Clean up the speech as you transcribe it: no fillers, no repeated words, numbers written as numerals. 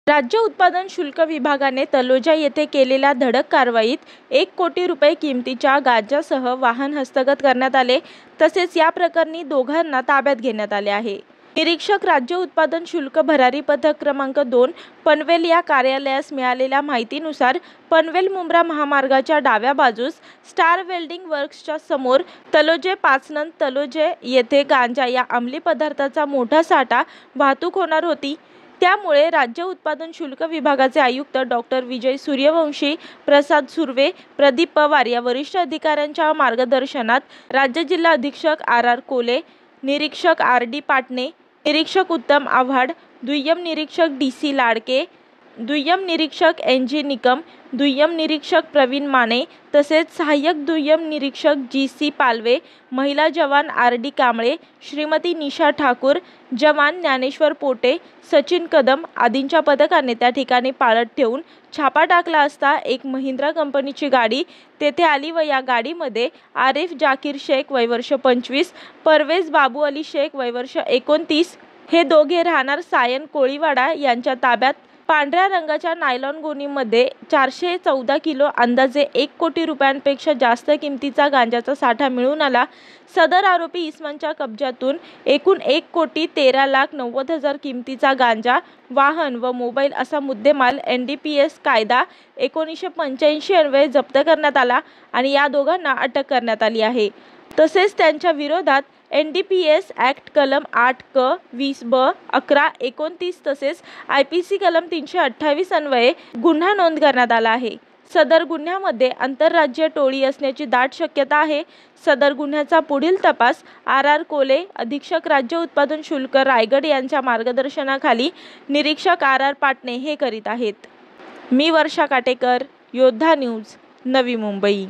राज्य उत्पादन शुल्क विभागाने तलोजा येथे केलेल्या धडक कारवाईत 1 कोटी रुपये किमतीच्या गांजासह वाहन हस्तगत करण्यात आले। तसेच या प्रकरणी दोघांना ताब्यात घेण्यात आले आहे। निरीक्षक राज्य उत्पादन शुल्क भरारी पथक क्रमांक 2 पनवेल या कार्यालयास मिळालेल्या माहितीनुसार पनवेल मुंब्रा महामार्गाच्या डाव्या बाजूस स्टार वेल्डिंग वर्क्सच्या समोर तलोजे 5 नंद तलोजे येथे गांजा या अंमली पदार्थाचा मोठा साठा वाहतूक होणार होती। त्यामुळे राज्य उत्पादन शुल्क विभागाचे आयुक्त डॉक्टर विजय सूर्यवंशी, प्रसाद सुर्वे, प्रदीप पवार या वरिष्ठ अधिकाऱ्यांच्या मार्गदर्शनात राज्य जिल्हा अधीक्षक आर कोले, निरीक्षक डी पाटणे, निरीक्षक उत्तम आव्हाड, दुय्यम निरीक्षक डी लाडके, दुय्यम निरीक्षक जी निकम, दुय्यम निरीक्षक प्रवीण माने तसेच सहाय्यक दुय्यम निरीक्षक जी पालवे, महिला जवान डी कांबळे, श्रीमती निशा ठाकूर, जवान ज्ञानेश्वर पोटे, सचिन कदम आदींच्या पथकाने त्या ठिकाणी पाळत ठेवून छापा टाकला असता एक महिंद्रा कंपनीची गाडी तेथे आली व या गाडीमध्ये आरिफ जाकीर शेख वय वर्ष 25, परवेज बाबू अली शेख वय वर्ष 29 हे दोघे राहणार सायन कोळीवाडा यांच्या ताब्यात पांढऱ्या रंगाच्या नायलॉन गोणीमध्ये 414 किलो अंदाजे 1 कोटी रुपयांपेक्षा जास्त किमतीचा गांजाचा साठा मिळून आला। सदर आरोपी इस्मांच्या कब्जातून एकूण 1,13,90,000 किमतीचा गांजा, वाहन व मोबाईल असा मुद्देमाल NDPS कायदा 1985 अन्वये जप्त करण्यात आला आणि या दोघांना अटक करण्यात आली आहे। तसेच त्यांच्या विरोधात NDPS ॲक्ट कलम 8 क 20 ब 11 29 तसेच IPC कलम 328 अन्वये गुन्हा नोंद करण्यात आला आहे। सदर गुन्ह्यामध्ये आंतरराज्य टोळी असण्याची दाट शक्यता आहे। सदर गुन्ह्याचा पुढील तपास आर कोले, अधीक्षक राज्य उत्पादन शुल्क रायगड यांच्या मार्गदर्शनाखाली निरीक्षक आर पाटणे हे करीत आहेत। मी वर्षा काटेकर, योद्धा न्यूज, नवी मुंबई।